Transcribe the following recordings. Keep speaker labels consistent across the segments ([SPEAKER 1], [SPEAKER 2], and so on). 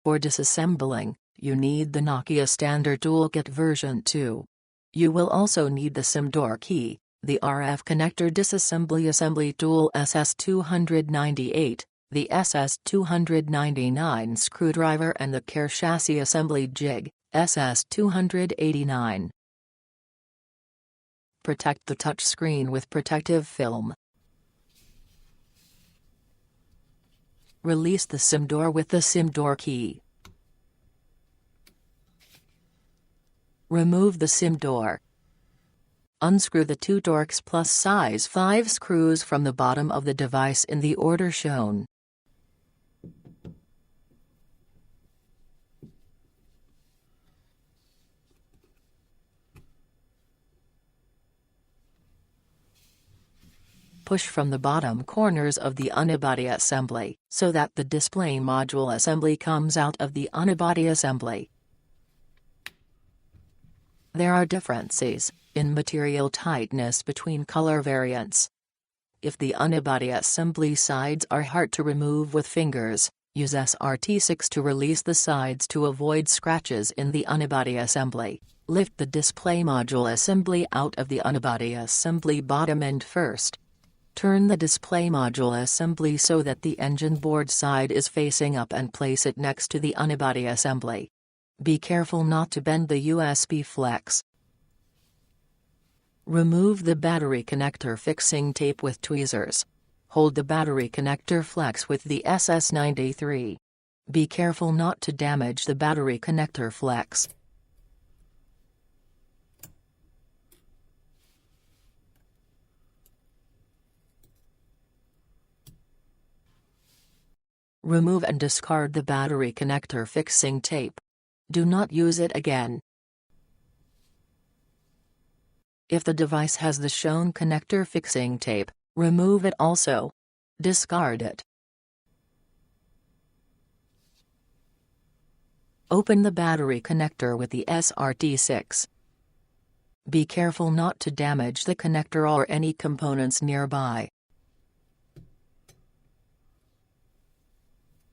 [SPEAKER 1] For disassembling, you need the Nokia Standard Toolkit version 2. You will also need the SIM door key, the RF connector disassembly assembly tool SS298, the SS299 screwdriver and the care chassis assembly jig, SS289. Protect the touchscreen with protective film. Release the SIM door with the SIM door key. Remove the SIM door. Unscrew the 2 Torx Plus size 5 screws from the bottom of the device in the order shown. Push from the bottom corners of the unibody assembly, so that the display module assembly comes out of the unibody assembly. There are differences in material tightness between color variants. If the unibody assembly sides are hard to remove with fingers, use SRT6 to release the sides to avoid scratches in the unibody assembly. Lift the display module assembly out of the unibody assembly bottom end first. Turn the display module assembly so that the engine board side is facing up and place it next to the unibody assembly. Be careful not to bend the USB flex. Remove the battery connector fixing tape with tweezers. Hold the battery connector flex with the SS93. Be careful not to damage the battery connector flex. Remove and discard the battery connector fixing tape. Do not use it again. If the device has the shown connector fixing tape, remove it also. Discard it. Open the battery connector with the SRT6. Be careful not to damage the connector or any components nearby.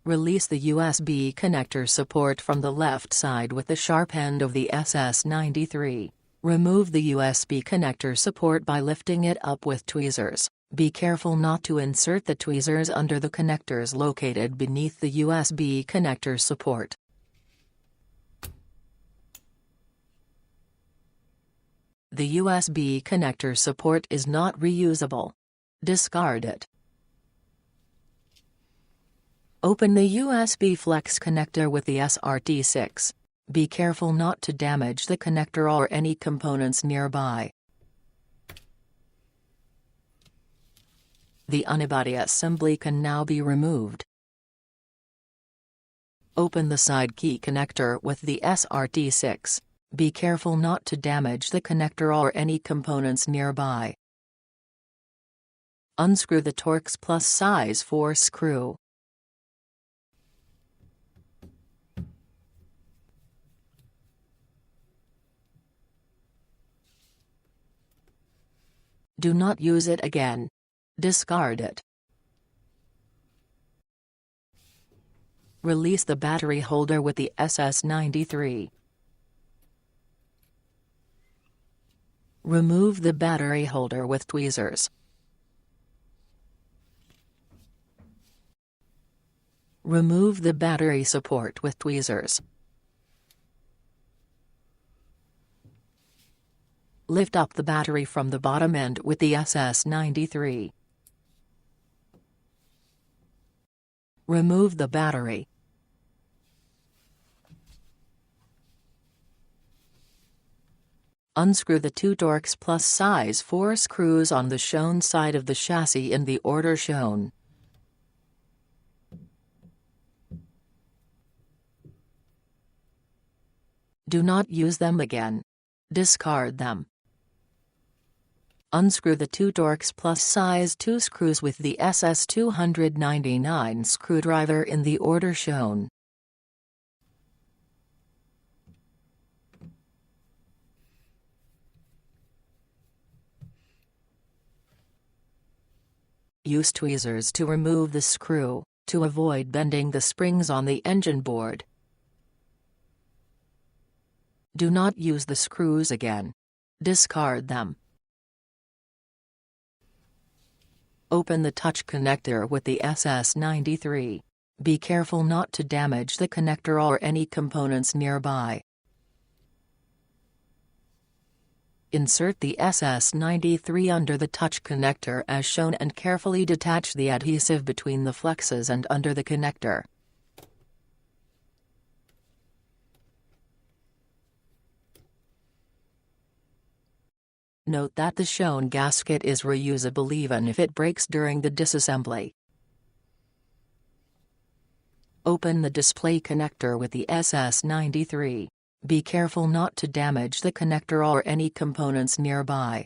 [SPEAKER 1] Release the USB connector support from the left side with the sharp end of the SS93. Remove the USB connector support by lifting it up with tweezers. Be careful not to insert the tweezers under the connectors located beneath the USB connector support. The USB connector support is not reusable. Discard it. Open the USB flex connector with the SRT6. Be careful not to damage the connector or any components nearby. The unibody assembly can now be removed. Open the side key connector with the SRT6. Be careful not to damage the connector or any components nearby. Unscrew the Torx Plus size 4 screw. Do not use it again. Discard it. Release the battery holder with the SS93. Remove the battery holder with tweezers. Remove the battery support with tweezers. Lift up the battery from the bottom end with the SS93. Remove the battery. Unscrew the 2 Torx Plus size 4 screws on the shown side of the chassis in the order shown. Do not use them again. Discard them. Unscrew the 2 Torx Plus size 2 screws with the SS299 screwdriver in the order shown. Use tweezers to remove the screw, to avoid bending the springs on the engine board. Do not use the screws again. Discard them. Open the touch connector with the SS93. Be careful not to damage the connector or any components nearby. Insert the SS93 under the touch connector as shown and carefully detach the adhesive between the flexes and under the connector. Note that the shown gasket is reusable even if it breaks during the disassembly. Open the display connector with the SS93. Be careful not to damage the connector or any components nearby.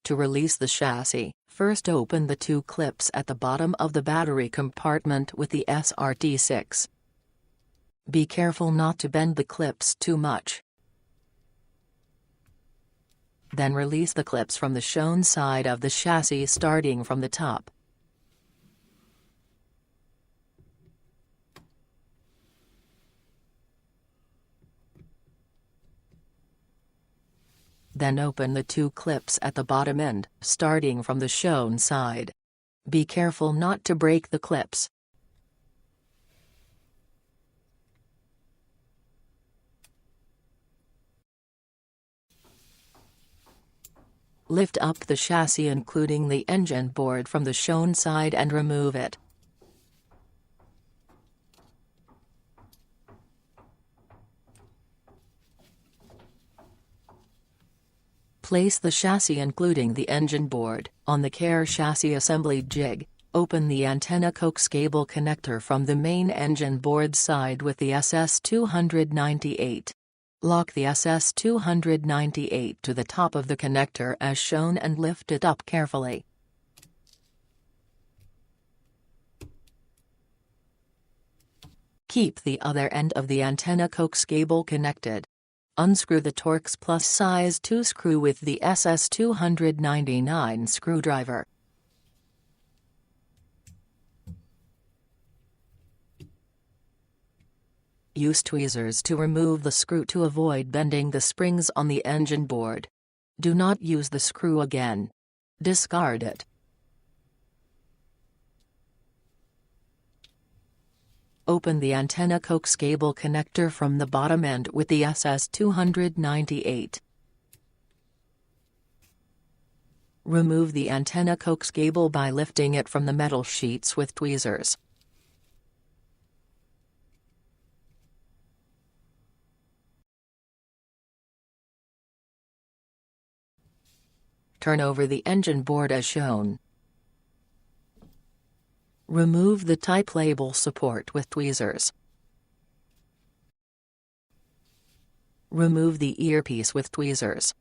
[SPEAKER 1] To release the chassis, first open the two clips at the bottom of the battery compartment with the SRT6. Be careful not to bend the clips too much. Then release the clips from the shown side of the chassis starting from the top. Then open the two clips at the bottom end, starting from the shown side. Be careful not to break the clips. Lift up the chassis including the engine board from the shown side and remove it. Place the chassis including the engine board on the CARE chassis assembly jig. Open the antenna coax cable connector from the main engine board side with the SS298. Lock the SS298 to the top of the connector as shown and lift it up carefully. Keep the other end of the antenna coax cable connected. Unscrew the Torx Plus size 2 screw with the SS299 screwdriver. Use tweezers to remove the screw to avoid bending the springs on the engine board. Do not use the screw again. Discard it. Open the antenna coax cable connector from the bottom end with the SS298. Remove the antenna coax cable by lifting it from the metal sheets with tweezers. Turn over the engine board as shown. Remove the type label support with tweezers. Remove the earpiece with tweezers.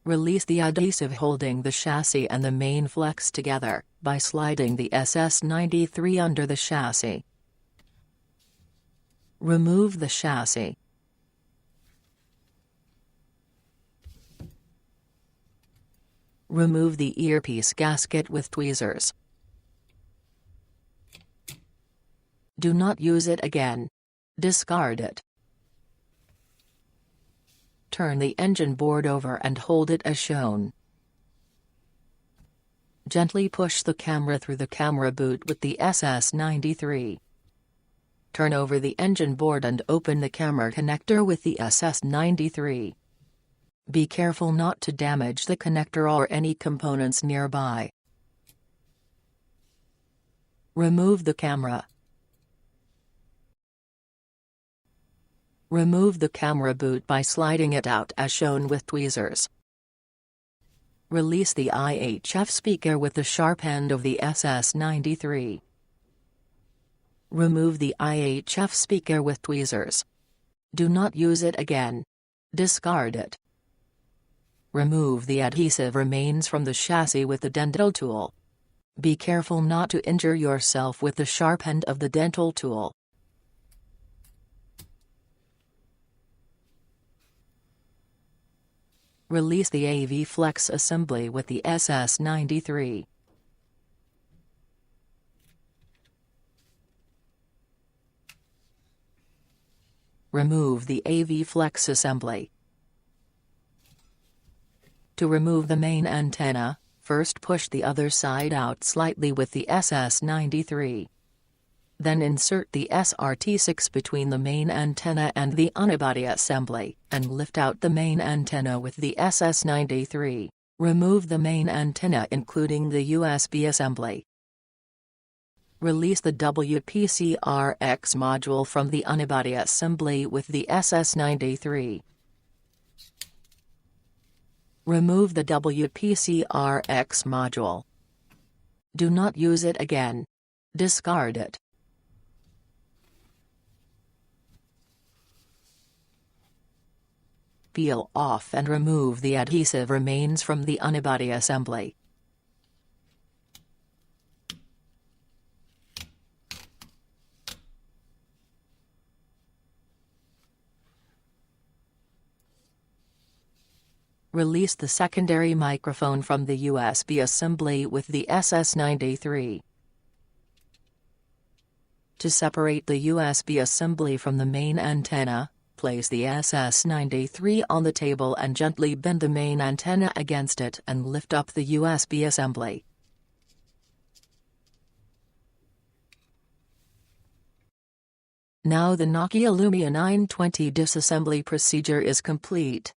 [SPEAKER 1] Release the adhesive holding the chassis and the main flex together by sliding the SS93 under the chassis. Remove the chassis. Remove the earpiece gasket with tweezers. Do not use it again. Discard it. Turn the engine board over and hold it as shown. Gently push the camera through the camera boot with the SS93. Turn over the engine board and open the camera connector with the SS93. Be careful not to damage the connector or any components nearby. Remove the camera. Remove the camera boot by sliding it out as shown with tweezers. Release the IHF speaker with the sharp end of the SS93. Remove the IHF speaker with tweezers. Do not use it again. Discard it. Remove the adhesive remains from the chassis with the dental tool. Be careful not to injure yourself with the sharp end of the dental tool. Release the AV flex assembly with the SS93. remove the AV flex assembly. To remove the main antenna, first push the other side out slightly with the SS93. Then insert the SRT6 between the main antenna and the unibody assembly, and lift out the main antenna with the SS93. Remove the main antenna including the USB assembly. Release the WPCRX module from the unibody assembly with the SS93. Remove the WPCRX module. Do not use it again. Discard it. Peel off and remove the adhesive remains from the unibody assembly. Release the secondary microphone from the USB assembly with the SS93. To separate the USB assembly from the main antenna, place the SS93 on the table and gently bend the main antenna against it and lift up the USB assembly. Now the Nokia Lumia 920 disassembly procedure is complete.